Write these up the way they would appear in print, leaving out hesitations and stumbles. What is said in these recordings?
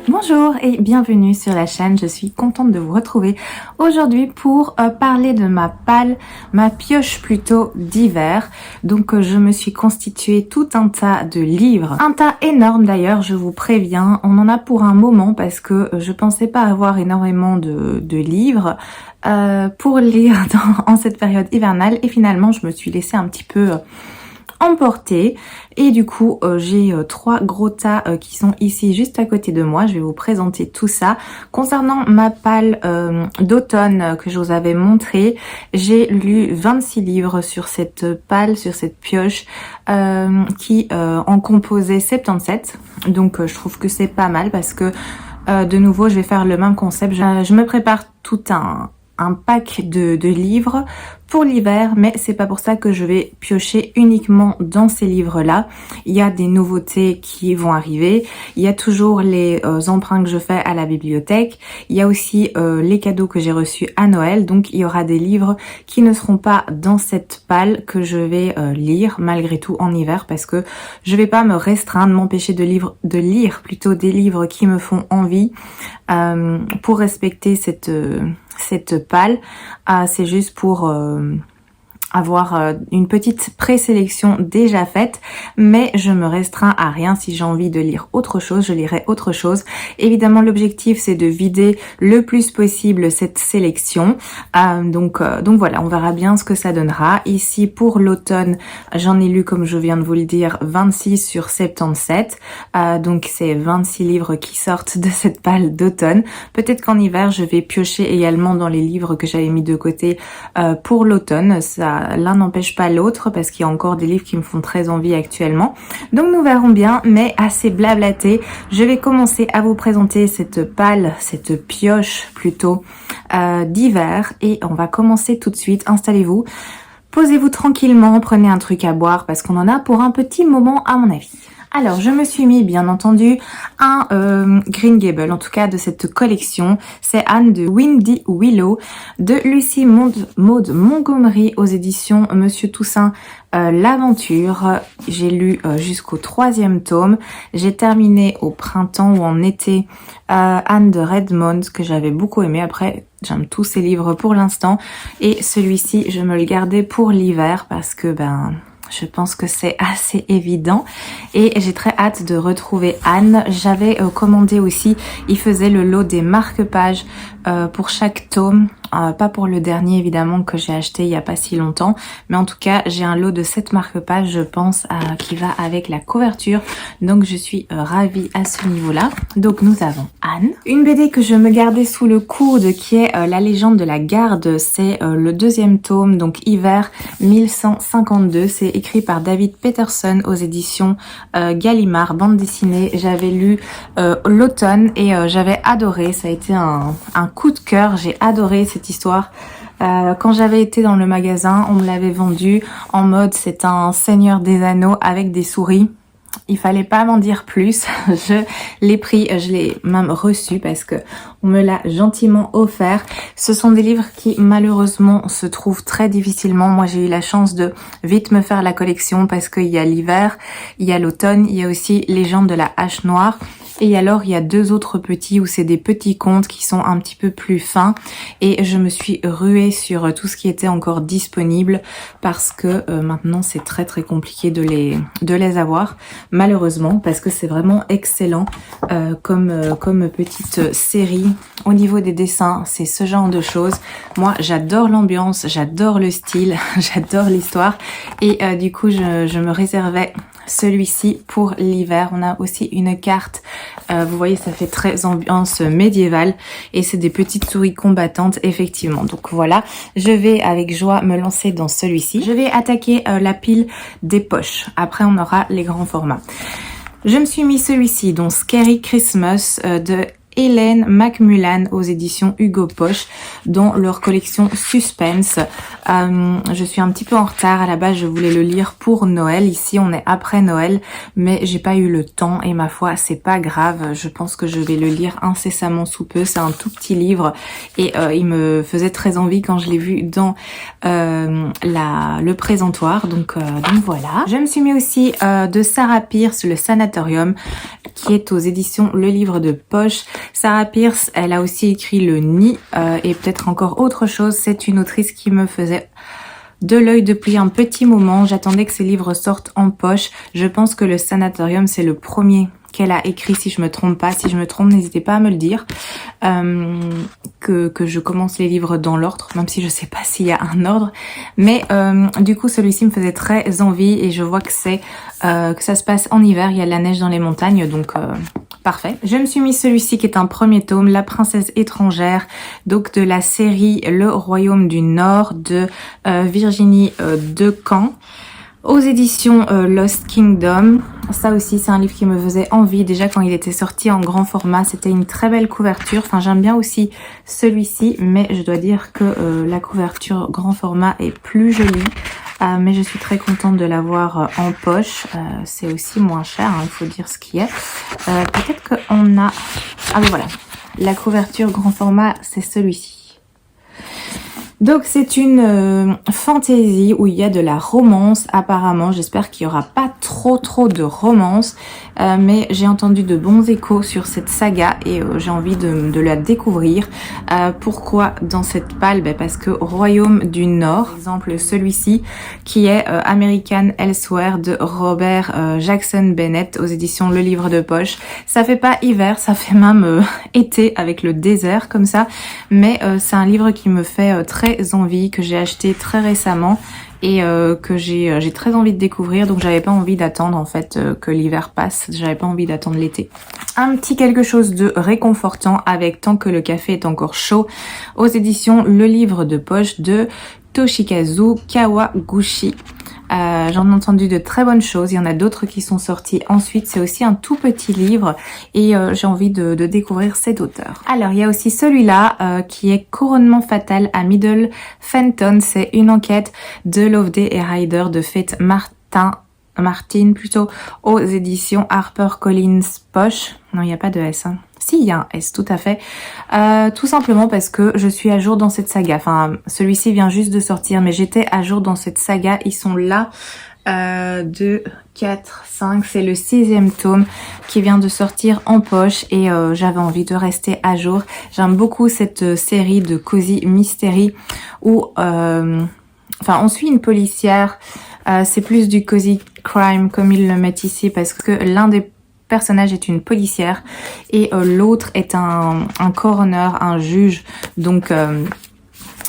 Bonjour et bienvenue sur la chaîne, je suis contente de vous retrouver aujourd'hui pour parler de ma pioche plutôt d'hiver. Donc je me suis constitué tout un tas de livres, un tas énorme d'ailleurs, je vous préviens, on en a pour un moment parce que je pensais pas avoir énormément de livres pour lire en cette période hivernale et finalement je me suis laissée un petit peu emporter et du coup j'ai trois gros tas qui sont ici juste à côté de moi. Je vais vous présenter tout ça. Concernant ma palle d'automne que je vous avais montré, j'ai lu 26 livres sur cette palle, sur cette pioche qui en composait 77. Donc je trouve que c'est pas mal parce que de nouveau je vais faire le même concept. Je me prépare tout un pack de livres pour l'hiver, mais c'est pas pour ça que je vais piocher uniquement dans ces livres-là. Il y a des nouveautés qui vont arriver. Il y a toujours les emprunts que je fais à la bibliothèque. Il y a aussi les cadeaux que j'ai reçus à Noël. Donc il y aura des livres qui ne seront pas dans cette palle que je vais lire malgré tout en hiver parce que je vais pas me restreindre, m'empêcher de lire plutôt des livres qui me font envie pour respecter cette palle. C'est juste pour avoir une petite présélection déjà faite, mais je me restreins à rien. Si j'ai envie de lire autre chose, je lirai autre chose. Évidemment, l'objectif c'est de vider le plus possible cette sélection. Donc voilà, on verra bien ce que ça donnera. Ici pour l'automne, j'en ai lu, comme je viens de vous le dire, 26 sur 77. Donc c'est 26 livres qui sortent de cette palle d'automne. Peut-être qu'en hiver, je vais piocher également dans les livres que j'avais mis de côté pour l'automne. L'un n'empêche pas l'autre parce qu'il y a encore des livres qui me font très envie actuellement. Donc nous verrons bien, mais assez blablaté, je vais commencer à vous présenter cette palle, cette pioche plutôt d'hiver et on va commencer tout de suite. Installez-vous, posez-vous tranquillement, prenez un truc à boire parce qu'on en a pour un petit moment à mon avis. Alors, je me suis mis, bien entendu, un Green Gables, en tout cas de cette collection. C'est Anne de Windy Willow, de Lucie Maud Montgomery aux éditions Monsieur Toussaint L'Aventure. J'ai lu jusqu'au 3e tome. J'ai terminé au printemps ou en été Anne de Redmond, que j'avais beaucoup aimé. Après, j'aime tous ces livres pour l'instant. Et celui-ci, je me le gardais pour l'hiver parce que, je pense que c'est assez évident et j'ai très hâte de retrouver Anne. J'avais commandé aussi, il faisait le lot des marque-pages pour chaque tome. Pas pour le dernier évidemment que j'ai acheté il y a pas si longtemps, mais en tout cas j'ai un lot de 7 marque-pages je pense qui va avec la couverture, donc je suis ravie à ce niveau-là. Donc nous avons Anne, une BD que je me gardais sous le coude qui est La légende de la garde. C'est le 2e tome, donc hiver 1152. C'est écrit par David Peterson aux éditions Gallimard, bande dessinée. J'avais lu l'automne et j'avais adoré, ça a été un coup de cœur, j'ai adoré cette histoire. Quand j'avais été dans le magasin, on me l'avait vendu en mode c'est un Seigneur des Anneaux avec des souris. Il fallait pas m'en dire plus. Je l'ai pris, je l'ai même reçu parce que on me l'a gentiment offert. Ce sont des livres qui malheureusement se trouvent très difficilement. Moi j'ai eu la chance de vite me faire la collection parce qu'il y a l'hiver, il y a l'automne, il y a aussi Légende de la hache noire. Et alors il y a 2 autres petits où c'est des petits contes qui sont un petit peu plus fins et je me suis ruée sur tout ce qui était encore disponible parce que maintenant c'est très compliqué de les avoir malheureusement parce que c'est vraiment excellent comme petite série. Au niveau des dessins, c'est ce genre de choses. Moi j'adore l'ambiance, j'adore le style, j'adore l'histoire et du coup je me réservais celui-ci pour l'hiver. On a aussi une carte, vous voyez ça fait très ambiance médiévale et c'est des petites souris combattantes effectivement. Donc voilà, je vais avec joie me lancer dans celui-ci. Je vais attaquer la pile des poches, après on aura les grands formats. Je me suis mis celui-ci, donc Scary Christmas de Hélène Macmullan aux éditions Hugo Poche dans leur collection Suspense. Je suis un petit peu en retard, à la base je voulais le lire pour Noël, ici on est après Noël mais j'ai pas eu le temps et ma foi c'est pas grave, je pense que je vais le lire incessamment sous peu. C'est un tout petit livre et il me faisait très envie quand je l'ai vu dans le présentoir, donc voilà. Je me suis mis aussi de Sarah Pearse, le Sanatorium, qui est aux éditions Le Livre de Poche. Sarah Pearce, elle a aussi écrit Le Nid et peut-être encore autre chose. C'est une autrice qui me faisait de l'œil depuis un petit moment. J'attendais que ces livres sortent en poche. Je pense que Le Sanatorium, c'est le premier qu'elle a écrit, si je me trompe pas. Si je me trompe, n'hésitez pas à me le dire. Que je commence les livres dans l'ordre, même si je sais pas s'il y a un ordre. Mais du coup, celui-ci me faisait très envie et je vois que que ça se passe en hiver. Il y a de la neige dans les montagnes, donc parfait. Je me suis mis celui-ci qui est un premier tome, La Princesse étrangère, donc de la série Le Royaume du Nord de Virginie Decamps. Aux éditions Lost Kingdom. Ça aussi, c'est un livre qui me faisait envie. Déjà, quand il était sorti en grand format, c'était une très belle couverture. Enfin, j'aime bien aussi celui-ci, mais je dois dire que la couverture grand format est plus jolie. Mais je suis très contente de l'avoir en poche. C'est aussi moins cher, hein, il faut dire ce qui est. Peut-être qu'on a... Ah oui, voilà. La couverture grand format, c'est celui-ci. Donc c'est une fantaisie où il y a de la romance apparemment. J'espère qu'il n'y aura pas trop de romance. Mais j'ai entendu de bons échos sur cette saga et j'ai envie de la découvrir. Pourquoi dans cette palle? Parce que Royaume du Nord, par exemple celui-ci qui est American Elsewhere de Robert Jackson Bennett aux éditions Le Livre de Poche. Ça fait pas hiver, ça fait même été avec le désert comme ça. Mais c'est un livre qui me fait très envie, que j'ai acheté très récemment et que j'ai très envie de découvrir, donc j'avais pas envie d'attendre en fait que l'hiver passe, j'avais pas envie d'attendre l'été. Un petit quelque chose de réconfortant avec Tant que le café est encore chaud aux éditions Le Livre de Poche de Toshikazu Kawaguchi. J'en ai entendu de très bonnes choses, il y en a d'autres qui sont sortis ensuite, c'est aussi un tout petit livre et j'ai envie de découvrir cet auteur. Alors il y a aussi celui-là qui est Couronnement fatal à Middle Fenton, c'est une enquête de Loveday et Ryder de Faith Martin plutôt aux éditions HarperCollins Poche. Non, il n'y a pas de S, hein. Si, il y a un S, tout à fait. Tout simplement parce que je suis à jour dans cette saga. Enfin, celui-ci vient juste de sortir, mais j'étais à jour dans cette saga. Ils sont là. 2, 4, 5, c'est le 6e tome qui vient de sortir en poche et j'avais envie de rester à jour. J'aime beaucoup cette série de Cozy Mystery où on suit une policière. C'est plus du Cozy Crime comme ils le mettent ici parce que l'un des personnage est une policière et l'autre est un coroner, un juge, donc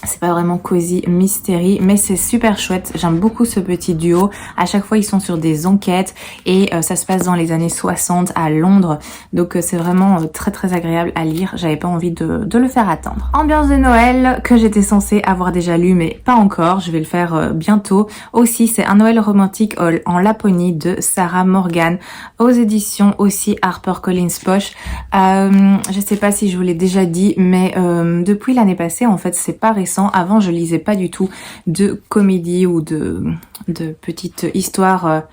c'est pas vraiment Cozy Mystery, mais c'est super chouette. J'aime beaucoup ce petit duo. À chaque fois, ils sont sur des enquêtes et ça se passe dans les années 60 à Londres. Donc c'est vraiment très agréable à lire. J'avais pas envie de le faire attendre. Ambiance de Noël que j'étais censée avoir déjà lu, mais pas encore. Je vais le faire bientôt. Aussi, c'est Un Noël romantique en Laponie de Sarah Morgan aux éditions aussi HarperCollins Poche. Je sais pas si je vous l'ai déjà dit, mais depuis l'année passée, en fait, c'est pas récent. Avant, je lisais pas du tout de comédie ou de petites histoires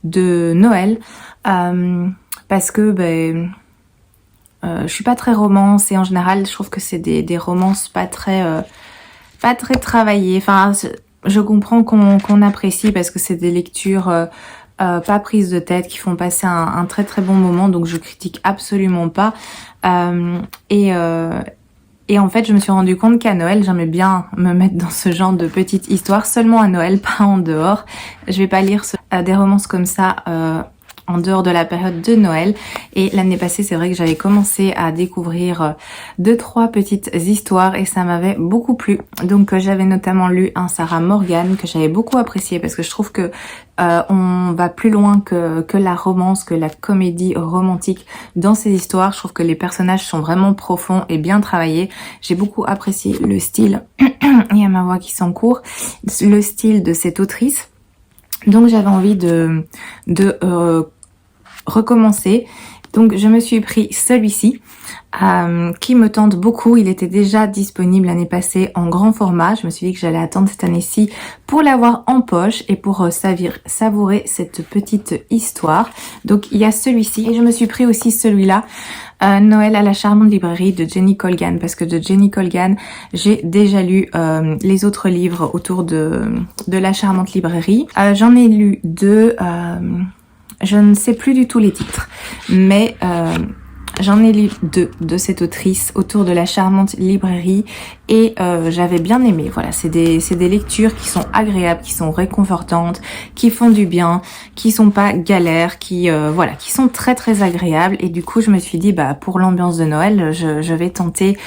de Noël parce que je suis pas très romance et en général, je trouve que c'est des romances pas très travaillées. Enfin, je comprends qu'on apprécie parce que c'est des lectures pas prises de tête qui font passer un très bon moment, donc je critique absolument pas. Et en fait, je me suis rendu compte qu'à Noël, j'aimais bien me mettre dans ce genre de petites histoires, seulement à Noël, pas en dehors. Je vais pas lire des romances comme ça en dehors de la période de Noël. Et l'année passée, c'est vrai que j'avais commencé à découvrir 2-3 petites histoires et ça m'avait beaucoup plu. Donc j'avais notamment lu un Sarah Morgan que j'avais beaucoup apprécié parce que je trouve que on va plus loin que la romance, que la comédie romantique dans ces histoires. Je trouve que les personnages sont vraiment profonds et bien travaillés. J'ai beaucoup apprécié le style, il y a ma voix qui s'encourt, le style de cette autrice. Donc j'avais envie de recommencer. Donc je me suis pris celui-ci qui me tente beaucoup. Il était déjà disponible l'année passée en grand format. Je me suis dit que j'allais attendre cette année-ci pour l'avoir en poche et pour savourer cette petite histoire. Donc il y a celui-ci et je me suis pris aussi celui-là. Noël à la charmante librairie de Jenny Colgan, parce que de Jenny Colgan j'ai déjà lu les autres livres autour de la charmante librairie. J'en ai lu deux. Je ne sais plus du tout les titres. mais j'en ai lu 2 de cette autrice autour de la charmante librairie et j'avais bien aimé. Voilà, c'est des lectures qui sont agréables, qui sont réconfortantes, qui font du bien, qui sont pas galères, qui voilà, qui sont très très agréables. Et du coup, je me suis dit pour l'ambiance de Noël, je vais tenter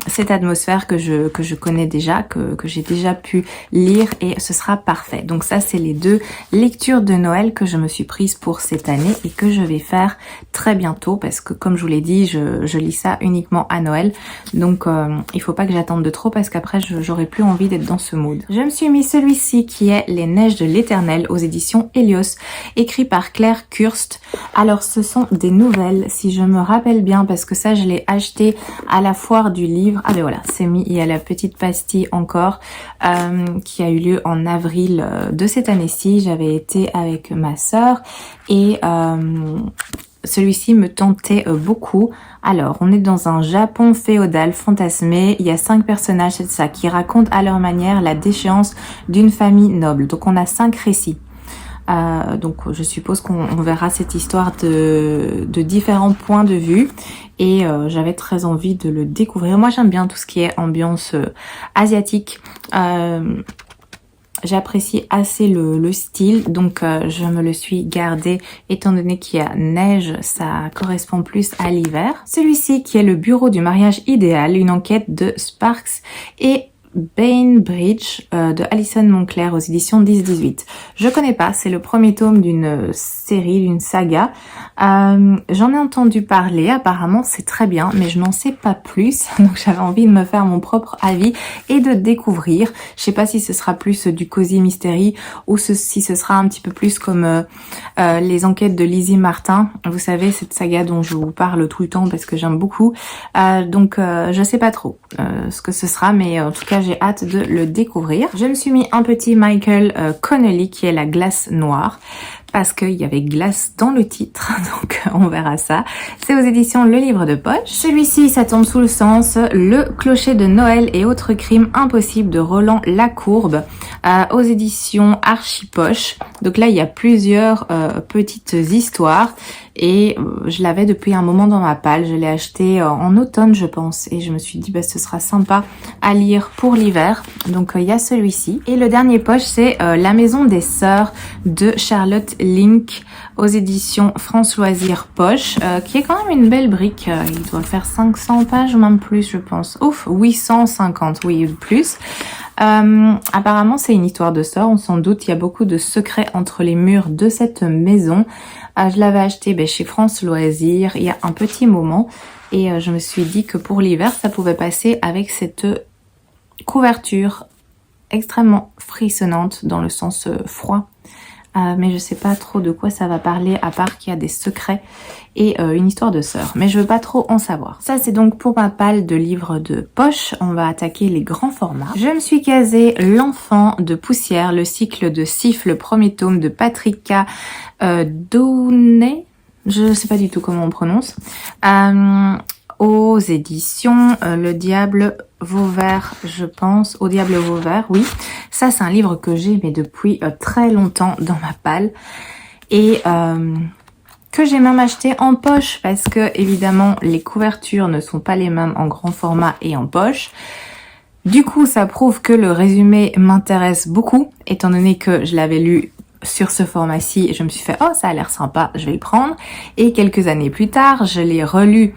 cette atmosphère que je connais déjà, que j'ai déjà pu lire et ce sera parfait. Donc ça, c'est les 2 lectures de Noël que je me suis prise pour cette année et que je vais faire très bientôt parce que comme je vous l'ai dit, je lis ça uniquement à Noël. Donc il faut pas que j'attende de trop parce qu'après j'aurais plus envie d'être dans ce mood. Je me suis mis celui-ci qui est Les Neiges de l'Éternel aux éditions Helios, écrit par Claire Kurst. Alors ce sont des nouvelles si je me rappelle bien parce que ça je l'ai acheté à la foire du livre. Ah ben voilà, c'est mis, il y a la petite pastille encore qui a eu lieu en avril de cette année-ci. J'avais été avec ma sœur et celui-ci me tentait beaucoup. Alors, on est dans un Japon féodal fantasmé. Il y a 5 personnages, c'est ça, qui racontent à leur manière la déchéance d'une famille noble. Donc, on a 5 récits. Donc, je suppose qu'on verra cette histoire de différents points de vue. Et j'avais très envie de le découvrir. Moi, j'aime bien tout ce qui est ambiance asiatique. J'apprécie assez le style, donc je me le suis gardé étant donné qu'il y a neige, ça correspond plus à l'hiver. Celui-ci qui est le bureau du mariage idéal, une enquête de Sparks et Bainbridge de Alison Moncler aux éditions 10-18. Je connais pas, c'est le premier tome d'une série, d'une saga. J'en ai entendu parler, apparemment c'est très bien, mais je n'en sais pas plus. Donc j'avais envie de me faire mon propre avis et de découvrir. Je sais pas si ce sera plus du Cozy Mystery ou si ce sera un petit peu plus comme les enquêtes de Lizzie Martin. Vous savez, cette saga dont je vous parle tout le temps parce que j'aime beaucoup. Donc je sais pas trop ce que ce sera, mais en tout cas j'ai hâte de le découvrir. Je me suis mis un petit Michael Connelly qui est La glace noire parce qu'il y avait glace dans le titre, donc on verra ça. C'est aux éditions Le Livre de Poche. Celui-ci, ça tombe sous le sens, Le clocher de Noël et autres crimes impossibles de Roland Lacourbe, aux éditions Archipoche. Donc là, il y a plusieurs petites histoires et je l'avais depuis un moment dans ma palle. Je l'ai acheté en automne, je pense, et je me suis dit ce sera sympa à lire pour l'hiver. Donc il y a celui-ci. Et le dernier poche, c'est La maison des sœurs de Charlotte Link aux éditions France Loisirs Poche, qui est quand même une belle brique. Il doit faire 500 pages, même plus, je pense. Ouf, 850, oui, plus. Apparemment, c'est une histoire de sœurs, on s'en doute. Il y a beaucoup de secrets entre les murs de cette maison. Je l'avais acheté chez France Loisirs il y a un petit moment et je me suis dit que pour l'hiver, ça pouvait passer avec cette couverture extrêmement frissonnante dans le sens froid. Mais je sais pas trop de quoi ça va parler à part qu'il y a des secrets et une histoire de sœurs. Mais je veux pas trop en savoir. Ça c'est donc pour ma palle de livres de poche. On va attaquer les grands formats. Je me suis casé L'enfant de poussière, le cycle de Sif, le premier tome de Patricia Downey. Je sais pas du tout comment on prononce. Aux éditions Le Diable Vauvert, je pense. Au Diable Vauvert, oui. Ça, c'est un livre que j'ai mais depuis très longtemps dans ma palle. Et que j'ai même acheté en poche parce que, évidemment, les couvertures ne sont pas les mêmes en grand format et en poche. Du coup, ça prouve que le résumé m'intéresse beaucoup, étant donné que je l'avais lu sur ce format-ci, je me suis fait « Oh, ça a l'air sympa, je vais le prendre ». Et quelques années plus tard, je l'ai relu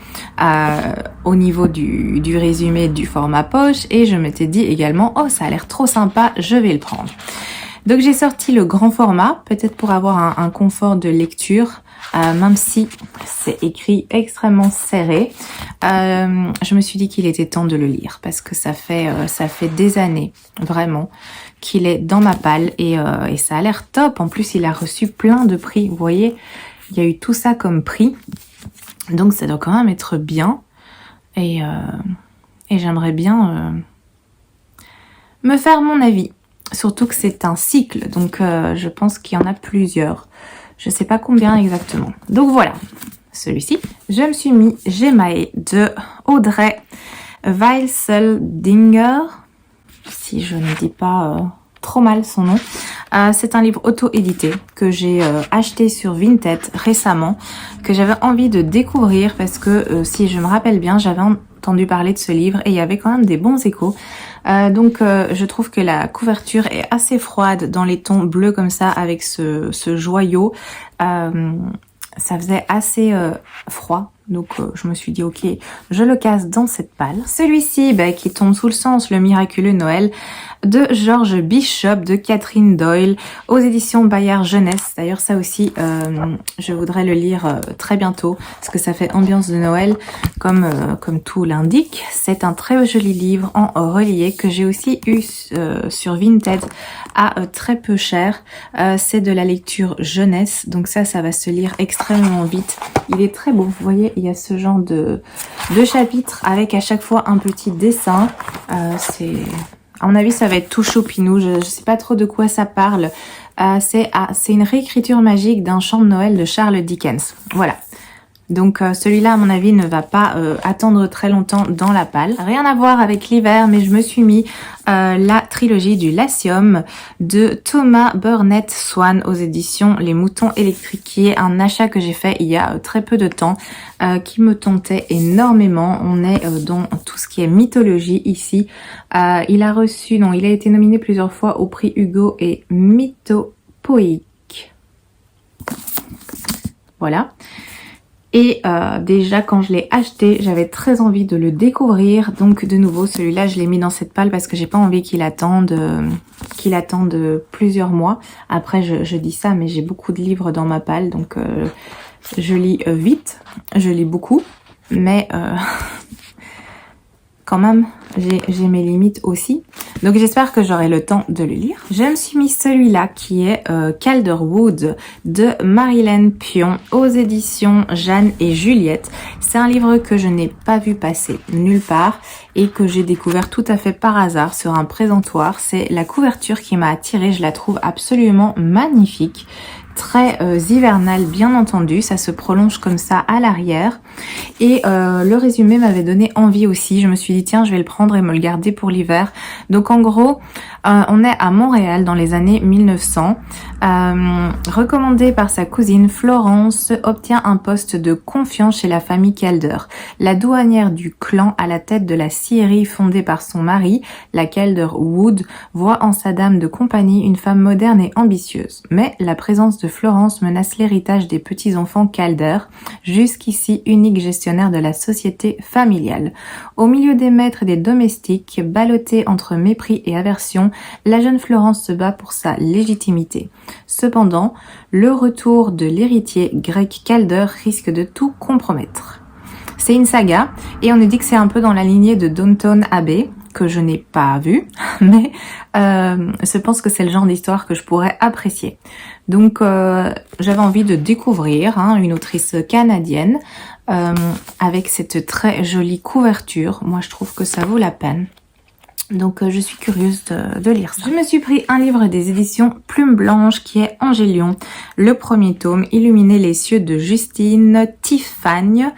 au niveau du résumé du format poche et je m'étais dit également « Oh, ça a l'air trop sympa, je vais le prendre ». Donc j'ai sorti le grand format, peut-être pour avoir un confort de lecture, même si c'est écrit extrêmement serré. Je me suis dit qu'il était temps de le lire parce que ça fait des années, vraiment, qu'il est dans ma palle et ça a l'air top. En plus, il a reçu plein de prix. Vous voyez, il y a eu tout ça comme prix. Donc ça doit quand même être bien. Et j'aimerais bien me faire mon avis. Surtout que c'est un cycle, donc je pense qu'il y en a plusieurs. Je sais pas combien exactement. Donc voilà, celui-ci. Je me suis mis Gemae de Audrey Weisseldinger. Si je ne dis pas trop mal son nom. C'est un livre auto-édité que j'ai acheté sur Vinted récemment, que j'avais envie de découvrir parce que si je me rappelle bien, j'avais entendu parler de ce livre et il y avait quand même des bons échos. Donc je trouve que la couverture est assez froide dans les tons bleus comme ça avec ce joyau. Ça faisait assez froid. Donc je me suis dit ok, je le casse dans cette palle. Celui-ci qui tombe sous le sens, Le miraculeux Noël de George Bishop de Catherine Doyle aux éditions Bayard Jeunesse. D'ailleurs ça aussi je voudrais le lire très bientôt parce que ça fait ambiance de Noël comme tout l'indique. C'est un très joli livre en relié que j'ai aussi eu sur Vinted à très peu cher. C'est de la lecture jeunesse, donc ça va se lire extrêmement vite. Il est très beau, vous voyez, il y a ce genre de chapitres avec à chaque fois un petit dessin. À mon avis, ça va être tout choupinou. Je sais pas trop de quoi ça parle. C'est une réécriture magique d'un chant de Noël de Charles Dickens. Voilà. Donc celui-là, à mon avis, ne va pas attendre très longtemps dans la palle. Rien à voir avec l'hiver, mais je me suis mis la trilogie du Latium de Thomas Burnett Swan aux éditions Les Moutons Électriques, qui est un achat que j'ai fait il y a très peu de temps, qui me tentait énormément. On est dans tout ce qui est mythologie ici. Il a été nominé plusieurs fois au prix Hugo et Mythopoeique. Voilà. Et déjà quand je l'ai acheté, j'avais très envie de le découvrir. Donc de nouveau, celui-là, je l'ai mis dans cette palle parce que j'ai pas envie qu'il attende plusieurs mois. Après, je dis ça, mais j'ai beaucoup de livres dans ma palle, donc je lis vite, je lis beaucoup, mais quand même, j'ai mes limites aussi. Donc j'espère que j'aurai le temps de le lire. Je me suis mis celui-là qui est Calderwood de Marilyn Pion aux éditions Jeanne et Juliette. C'est un livre que je n'ai pas vu passer nulle part et que j'ai découvert tout à fait par hasard sur un présentoir. C'est la couverture qui m'a attirée, je la trouve absolument magnifique. Très hivernal bien entendu, ça se prolonge comme ça à l'arrière et le résumé m'avait donné envie aussi. Je me suis dit tiens, je vais le prendre et me le garder pour l'hiver. Donc en gros on est à Montréal dans les années 1900. Recommandé par sa cousine, Florence obtient un poste de confiance chez la famille Calder, la douanière du clan à la tête de la scierie fondée par son mari. La Calderwood voit en sa dame de compagnie une femme moderne et ambitieuse, mais la présence de Florence menace l'héritage des petits-enfants Calder, jusqu'ici unique gestionnaire de la société familiale. Au milieu des maîtres et des domestiques, ballottée entre mépris et aversion, la jeune Florence se bat pour sa légitimité. Cependant, le retour de l'héritier grec Calder risque de tout compromettre. C'est une saga et on nous dit que c'est un peu dans la lignée de Downton Abbey, que je n'ai pas vu, mais je pense que c'est le genre d'histoire que je pourrais apprécier. Donc j'avais envie de découvrir une autrice canadienne avec cette très jolie couverture. Moi je trouve que ça vaut la peine. Donc je suis curieuse de lire ça. Je me suis pris un livre des éditions Plume Blanche qui est Angélion, le premier tome, Illuminer les cieux de Justine Tiffagne.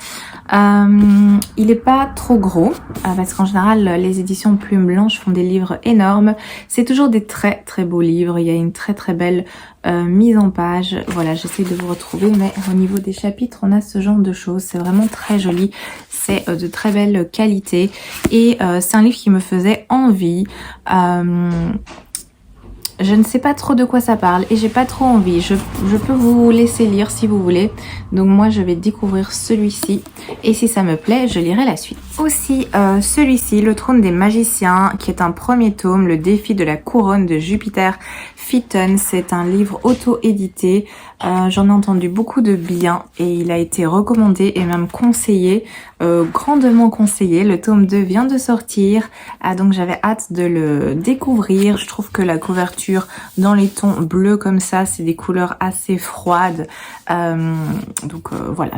Il est pas trop gros parce qu'en général les éditions Plume Blanche font des livres énormes. C'est toujours des très très beaux livres, il y a une très très belle mise en page. Voilà, j'essaie de vous retrouver, mais au niveau des chapitres on a ce genre de choses, c'est vraiment très joli. C'est de très belle qualité et c'est un livre qui me faisait envie. Je ne sais pas trop de quoi ça parle et j'ai pas trop envie. Je peux vous laisser lire si vous voulez. Donc moi je vais découvrir celui-ci et si ça me plaît, je lirai la suite. Aussi celui-ci, Le Trône des Magiciens, qui est un premier tome, Le défi de la couronne de Jupiter Fitton. C'est un livre auto-édité. J'en ai entendu beaucoup de bien et il a été recommandé et même conseillé, grandement conseillé. Le tome 2 vient de sortir, donc j'avais hâte de le découvrir. Je trouve que la couverture dans les tons bleus comme ça, c'est des couleurs assez froides. Donc voilà,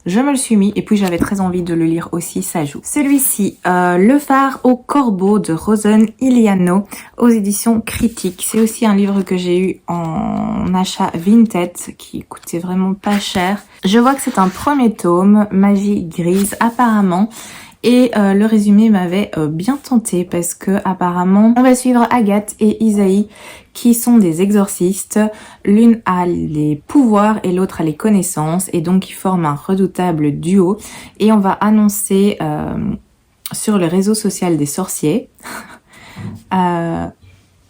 je me le suis mis et puis j'avais très envie de le lire aussi, ça joue. Celui-ci, Le phare au corbeau de Rosen Iliano aux éditions Critiques. C'est aussi un livre que j'ai eu en achat Vinted qui coûtait vraiment pas cher. Je vois que c'est un premier tome, Magie grise apparemment. Et le résumé m'avait bien tenté parce que apparemment on va suivre Agathe et Isaïe qui sont des exorcistes. L'une a les pouvoirs et l'autre a les connaissances et donc ils forment un redoutable duo. Et on va annoncer sur le réseau social des sorciers.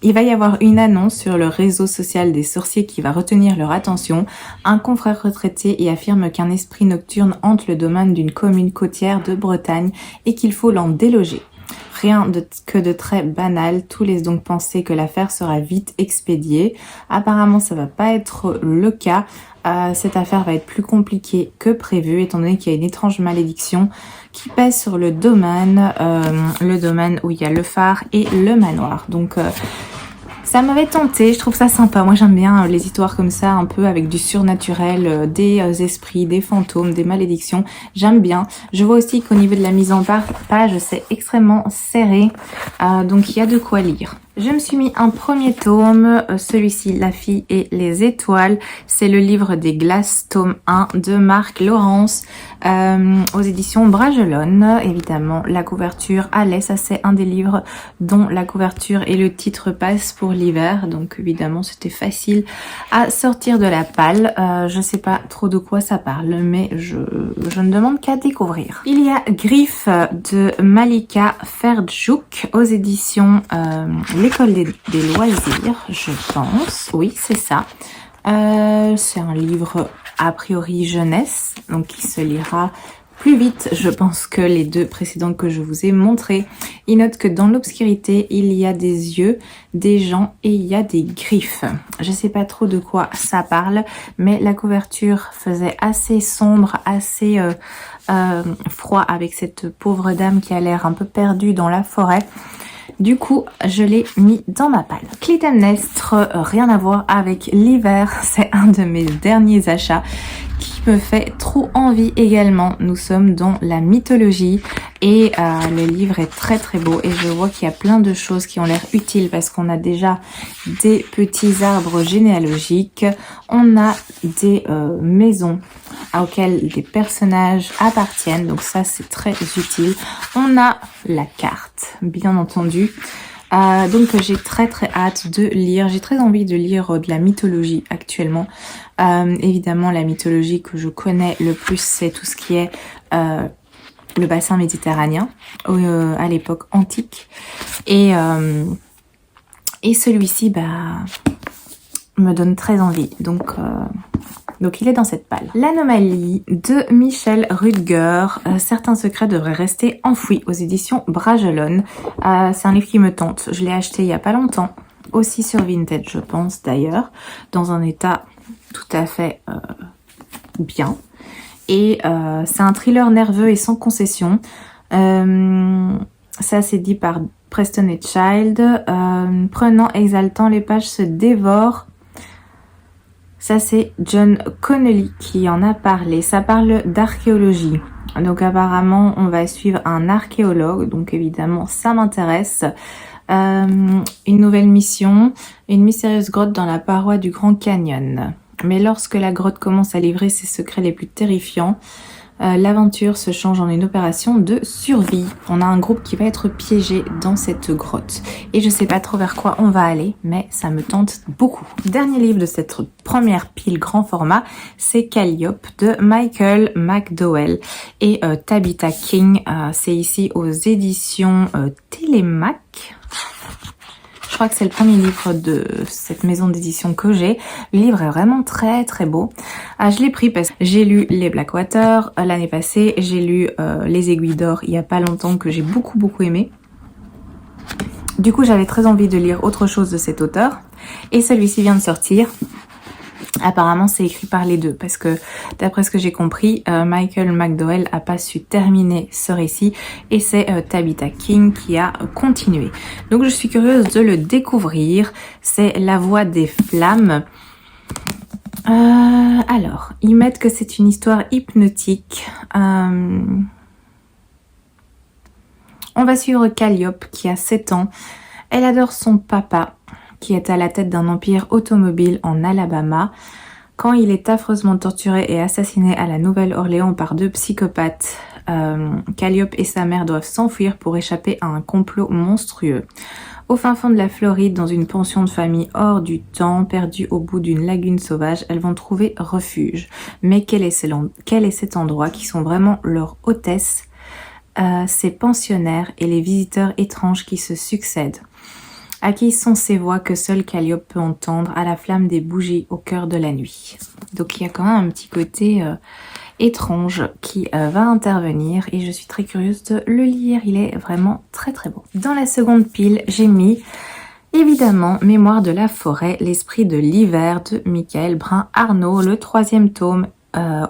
Il va y avoir une annonce sur le réseau social des sorciers qui va retenir leur attention. Un confrère retraité y affirme qu'un esprit nocturne hante le domaine d'une commune côtière de Bretagne et qu'il faut l'en déloger. Rien que de très banal, tout laisse donc penser que l'affaire sera vite expédiée. Apparemment, ça va pas être le cas. Cette affaire va être plus compliquée que prévu, étant donné qu'il y a une étrange malédiction qui pèse sur le domaine où il y a le phare et le manoir. Donc, ça m'avait tenté, je trouve ça sympa. Moi j'aime bien les histoires comme ça, un peu avec du surnaturel, des esprits, des fantômes, des malédictions. J'aime bien. Je vois aussi qu'au niveau de la mise en page, c'est extrêmement serré. Donc il y a de quoi lire. Je me suis mis un premier tome, celui-ci, La fille et les étoiles. C'est le livre des glaces, tome 1 de Marc Laurence, aux éditions Bragelonne. Évidemment, la couverture allait, ça c'est un des livres dont la couverture et le titre passent pour l'hiver. Donc évidemment, c'était facile à sortir de la palle. Je sais pas trop de quoi ça parle, mais je ne demande qu'à découvrir. Il y a Griffe de Malika Ferdjouk aux éditions L'école des loisirs, je pense. Oui, c'est ça. C'est un livre a priori jeunesse, donc qui se lira plus vite, je pense, que les deux précédents que je vous ai montrés. Il note que dans l'obscurité, il y a des yeux, des gens et il y a des griffes. Je sais pas trop de quoi ça parle, mais la couverture faisait assez sombre, assez froid avec cette pauvre dame qui a l'air un peu perdue dans la forêt. Du coup, je l'ai mis dans ma palle. Clytemnestre, rien à voir avec l'hiver. C'est un de mes derniers achats qui me fait trop envie également. Nous sommes dans la mythologie et le livre est très très beau et je vois qu'il y a plein de choses qui ont l'air utiles parce qu'on a déjà des petits arbres généalogiques, on a des maisons auxquelles des personnages appartiennent, donc ça c'est très utile. On a la carte, bien entendu. Donc j'ai très très hâte de lire, j'ai très envie de lire de la mythologie actuellement. Évidemment la mythologie que je connais le plus c'est tout ce qui est le bassin méditerranéen à l'époque antique et celui-ci me donne très envie, donc il est dans cette palle. L'anomalie de Michel Rudger, certains secrets devraient rester enfouis aux éditions Bragelonne. C'est un livre qui me tente, je l'ai acheté il y a pas longtemps, aussi sur Vinted je pense d'ailleurs, dans un état tout à fait bien. Et c'est un thriller nerveux et sans concession. Ça c'est dit par Preston et Child. Prenant, exaltant, les pages se dévorent. Ça c'est John Connolly qui en a parlé. Ça parle d'archéologie. Donc apparemment on va suivre un archéologue. Donc évidemment ça m'intéresse. Une nouvelle mission. Une mystérieuse grotte dans la paroi du Grand Canyon. Mais lorsque la grotte commence à livrer ses secrets les plus terrifiants, l'aventure se change en une opération de survie. On a un groupe qui va être piégé dans cette grotte. Et je sais pas trop vers quoi on va aller, mais ça me tente beaucoup. Dernier livre de cette première pile grand format, c'est Calliope de Michael McDowell et Tabitha King. C'est ici aux éditions Télémac. Je crois que c'est le premier livre de cette maison d'édition que j'ai. Le livre est vraiment très très beau. Je l'ai pris parce que j'ai lu les Blackwater l'année passée. J'ai lu Les Aiguilles d'Or il y a pas longtemps que j'ai beaucoup aimé. Du coup j'avais très envie de lire autre chose de cet auteur. Et celui-ci vient de sortir. Apparemment c'est écrit par les deux parce que d'après ce que j'ai compris, Michael McDowell a pas su terminer ce récit et c'est Tabitha King qui a continué. Donc je suis curieuse de le découvrir. C'est La Voix des Flammes. Alors, ils mettent que c'est une histoire hypnotique. On va suivre Calliope qui a 7 ans. Elle adore son papa qui est à la tête d'un empire automobile en Alabama. Quand il est affreusement torturé et assassiné à la Nouvelle-Orléans par 2 psychopathes, Calliope et sa mère doivent s'enfuir pour échapper à un complot monstrueux. Au fin fond de la Floride, dans une pension de famille hors du temps, perdue au bout d'une lagune sauvage, elles vont trouver refuge. Mais quel est cet endroit qui sont vraiment leurs hôtesses, ces pensionnaires et les visiteurs étranges qui se succèdent? À qui sont ces voix que seule Calliope peut entendre à la flamme des bougies au cœur de la nuit? Donc il y a quand même un petit côté étrange qui va intervenir et je suis très curieuse de le lire. Il est vraiment très très beau. Dans la seconde pile, j'ai mis évidemment Mémoire de la forêt, l'esprit de l'hiver de Michael Brun-Arnaud, le 3e tome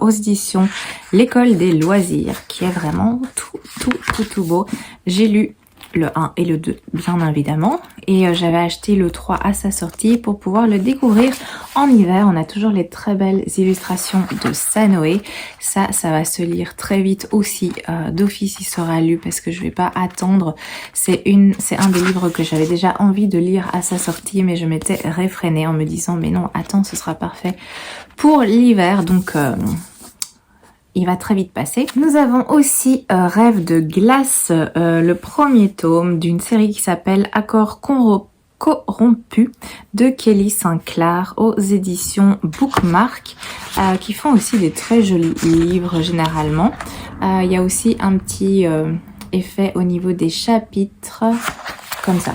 aux éditions L'École des loisirs, qui est vraiment tout beau. J'ai lu le 1 et le 2, bien évidemment. Et j'avais acheté le 3 à sa sortie pour pouvoir le découvrir en hiver. On a toujours les très belles illustrations de Sanoé. Ça va se lire très vite aussi. D'office, il sera lu parce que je vais pas attendre. C'est un des livres que j'avais déjà envie de lire à sa sortie, mais je m'étais réfrénée en me disant, mais non, attends, ce sera parfait pour l'hiver. Donc, il va très vite passer. Nous avons aussi Rêve de glace, le 1er tome d'une série qui s'appelle Accords corrompus de Kelly Sinclair aux éditions Bookmark, qui font aussi des très jolis livres généralement. Il y a aussi un petit effet au niveau des chapitres, comme ça.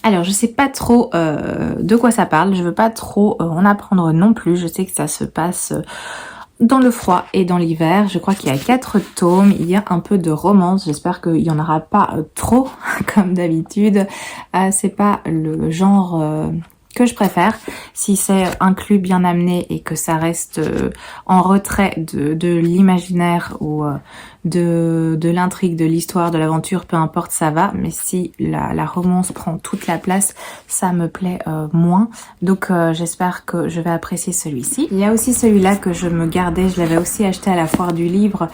Alors, je sais pas trop de quoi ça parle, je veux pas trop en apprendre non plus. Je sais que ça se passe dans le froid et dans l'hiver. Je crois qu'il y a 4 tomes, il y a un peu de romance. J'espère qu'il y en aura pas trop, comme d'habitude. C'est pas le genre que je préfère. Si c'est inclus, bien amené et que ça reste en retrait de l'imaginaire ou de l'intrigue, de l'histoire, de l'aventure, peu importe, ça va. Mais si la romance prend toute la place, ça me plaît moins. Donc j'espère que je vais apprécier celui-ci. Il y a aussi celui-là que je me gardais, je l'avais aussi acheté à la foire du livre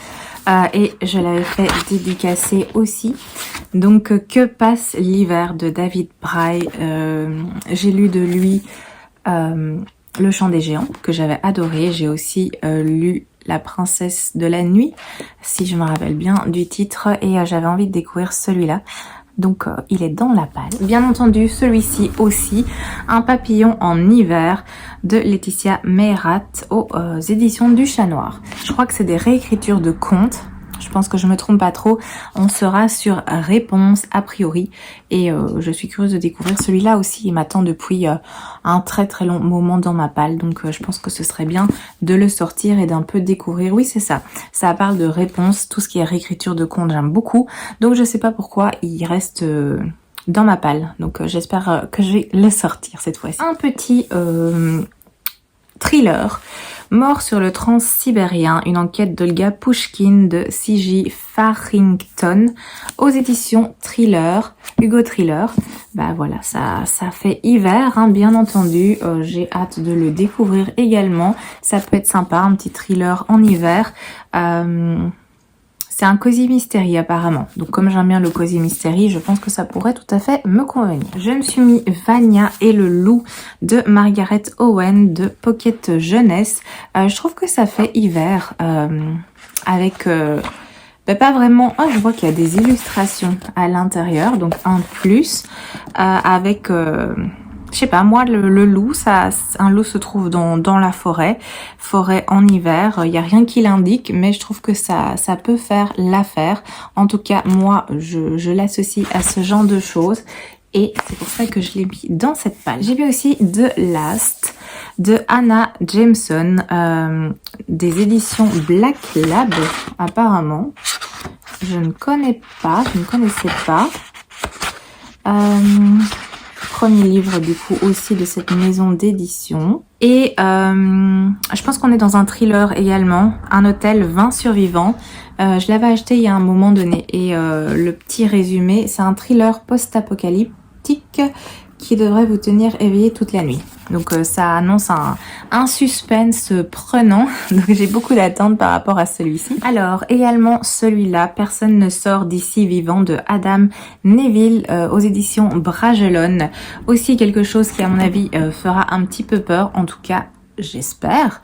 et je l'avais fait dédicacer aussi. Donc Que passe l'hiver de David Braille. J'ai lu de lui Le Chant des géants que j'avais adoré. J'ai aussi lu La princesse de la nuit, si je me rappelle bien du titre, et j'avais envie de découvrir celui-là. Donc il est dans la palle. Bien entendu, celui-ci aussi, Un papillon en hiver de Laetitia Meyrat aux éditions du Chat Noir. Je crois que c'est des réécritures de contes. Je pense que je me trompe pas trop. On sera sur Réponse a priori et je suis curieuse de découvrir celui-là aussi. Il m'attend depuis un très long moment dans ma palle, donc je pense que ce serait bien de le sortir et d'un peu découvrir. Oui, c'est ça. Ça parle de Réponse, tout ce qui est réécriture de contes, j'aime beaucoup. Donc je sais pas pourquoi il reste dans ma palle. Donc j'espère que je vais le sortir cette fois-ci. Un petit thriller. Mort sur le transsibérien, une enquête d'Olga Pouchkine de C.J. Farrington aux éditions Thriller, Hugo Thriller. Bah voilà, ça fait hiver, hein, bien entendu. J'ai hâte de le découvrir également. Ça peut être sympa, un petit thriller en hiver. C'est un cosy mystery apparemment. Donc comme j'aime bien le cosy mystery, je pense que ça pourrait tout à fait me convenir. Je me suis mis Vania et le loup de Margaret Owen de Pocket Jeunesse. Je trouve que ça fait hiver avec... pas vraiment... Oh, je vois qu'il y a des illustrations à l'intérieur, donc un plus avec... je sais pas, moi, le loup, un loup se trouve dans la forêt en hiver. Il n'y a rien qui l'indique, mais je trouve que ça peut faire l'affaire. En tout cas, moi, je l'associe à ce genre de choses. Et c'est pour ça que je l'ai mis dans cette palle. J'ai vu aussi The Last de Anna Jameson, des éditions Black Lab, apparemment. Je ne connaissais pas. Premier livre du coup aussi de cette maison d'édition. Et je pense qu'on est dans un thriller également, Un hôtel 20 survivants. Je l'avais acheté il y a un moment donné et le petit résumé, c'est un thriller post-apocalyptique qui devrait vous tenir éveillé toute la nuit. Donc ça annonce un suspense prenant, donc j'ai beaucoup d'attentes par rapport à celui-ci. Alors également celui-là, Personne ne sort d'ici vivant de Adam Neville aux éditions Bragelonne. Aussi quelque chose qui à mon avis fera un petit peu peur, en tout cas j'espère.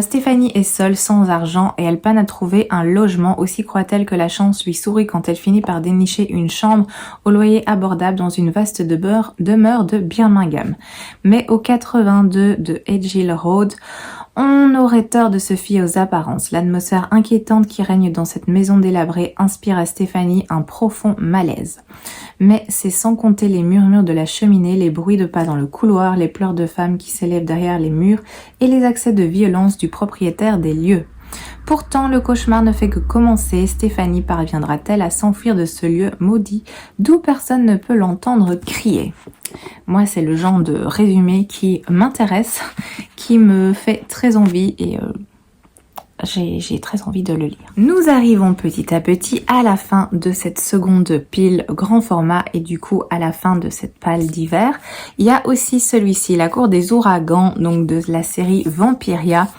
Stéphanie est seule, sans argent, et elle peine à trouver un logement. Aussi croit-elle que la chance lui sourit quand elle finit par dénicher une chambre au loyer abordable dans une vaste demeure de Birmingham. Mais au 82 de Edge Hill Road, on aurait tort de se fier aux apparences. L'atmosphère inquiétante qui règne dans cette maison délabrée inspire à Stéphanie un profond malaise. Mais c'est sans compter les murmures de la cheminée, les bruits de pas dans le couloir, les pleurs de femmes qui s'élèvent derrière les murs et les accès de violence du propriétaire des lieux. Pourtant, le cauchemar ne fait que commencer. Stéphanie parviendra-t-elle à s'enfuir de ce lieu maudit d'où personne ne peut l'entendre crier? Moi, c'est le genre de résumé qui m'intéresse, qui me fait très envie et j'ai très envie de le lire. Nous arrivons petit à petit à la fin de cette seconde pile grand format et du coup à la fin de cette palle d'hiver. Il y a aussi celui-ci, La Cour des Ouragans, donc de la série Vampiria.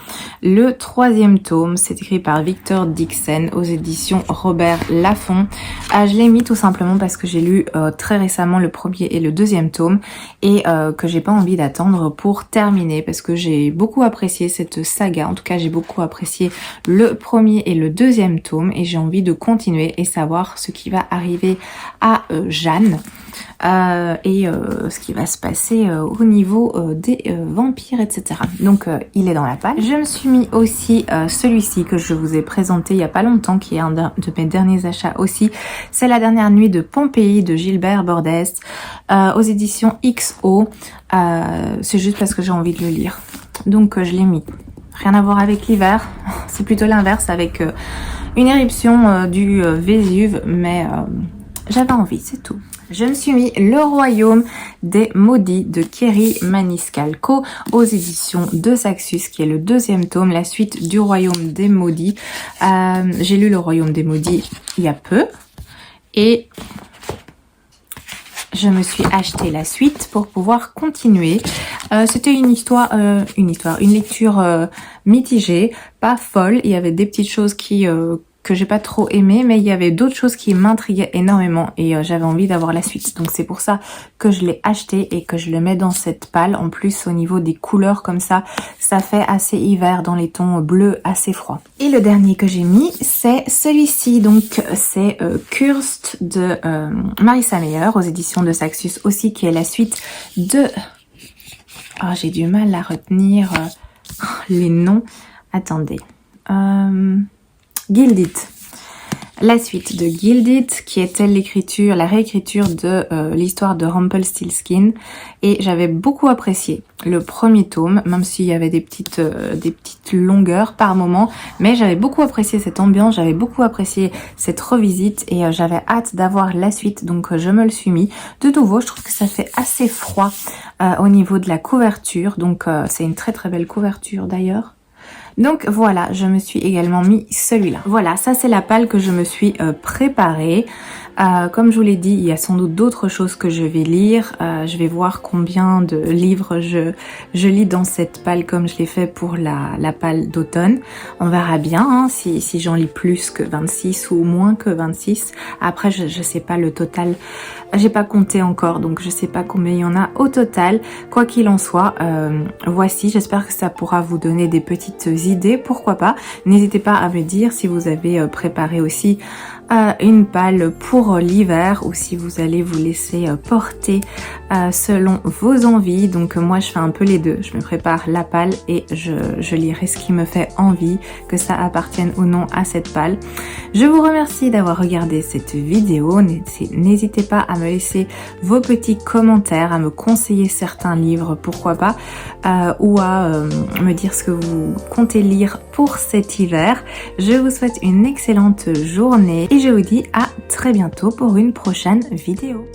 Le 3e tome, c'est écrit par Victor Dixon aux éditions Robert Laffont. Je l'ai mis tout simplement parce que j'ai lu très récemment le 1er et le 2e tome et que j'ai pas envie d'attendre pour terminer parce que j'ai beaucoup apprécié cette saga. En tout cas, j'ai beaucoup apprécié le 1er et le 2e tome et j'ai envie de continuer et savoir ce qui va arriver à Jeanne et ce qui va se passer au niveau des vampires, etc. Donc il est dans la palle. Je me suis mis aussi celui-ci que je vous ai présenté il y a pas longtemps, qui est un de mes derniers achats aussi. C'est La Dernière Nuit de Pompéi de Gilbert Bordès aux éditions XO. C'est juste parce que j'ai envie de le lire. Donc je l'ai mis. Rien à voir avec l'hiver, c'est plutôt l'inverse avec une éruption du Vésuve, mais j'avais envie, c'est tout. Je me suis mis Le Royaume des Maudits de Kerry Maniscalco aux éditions de Saxus, qui est le 2e tome, la suite du Royaume des Maudits. J'ai lu Le Royaume des Maudits il y a peu et je me suis acheté la suite pour pouvoir continuer. C'était une lecture mitigée, pas folle. Il y avait des petites choses que j'ai pas trop aimé, mais il y avait d'autres choses qui m'intriguaient énormément et j'avais envie d'avoir la suite. Donc c'est pour ça que je l'ai acheté et que je le mets dans cette palle. En plus, au niveau des couleurs comme ça fait assez hiver dans les tons bleus assez froids. Et le dernier que j'ai mis, c'est celui-ci. Donc c'est Cursed de Marissa Meyer aux éditions de Saxus aussi, qui est la suite de... Oh, j'ai du mal à retenir les noms. Attendez. Gilded. La suite de Gilded, qui était la réécriture de l'histoire de Rumpelstiltskin, et j'avais beaucoup apprécié le 1er tome, même s'il y avait des petites longueurs par moment, mais j'avais beaucoup apprécié cette ambiance, j'avais beaucoup apprécié cette revisite et j'avais hâte d'avoir la suite, donc je me le suis mis. De nouveau, je trouve que ça fait assez froid au niveau de la couverture, donc c'est une très très belle couverture d'ailleurs. Donc voilà, je me suis également mis celui-là. Voilà, ça c'est la palle que je me suis préparée. Comme je vous l'ai dit, il y a sans doute d'autres choses que je vais lire. Je vais voir combien de livres je lis dans cette palle comme je l'ai fait pour la palle d'automne. On verra bien hein, si j'en lis plus que 26 ou moins que 26. Après, je sais pas le total. J'ai pas compté encore, donc je sais pas combien il y en a au total. Quoi qu'il en soit, voici. J'espère que ça pourra vous donner des petites idées. Pourquoi pas. N'hésitez pas à me dire si vous avez préparé aussi une palle pour l'hiver ou si vous allez vous laisser porter selon vos envies. Donc moi je fais un peu les deux, je me prépare la palle et je lirai ce qui me fait envie, que ça appartienne ou non à cette palle. Je vous remercie d'avoir regardé cette vidéo, n'hésitez pas à me laisser vos petits commentaires, à me conseiller certains livres, pourquoi pas, ou à me dire ce que vous comptez lire pour cet hiver. Je vous souhaite une excellente journée et je vous dis à très bientôt pour une prochaine vidéo.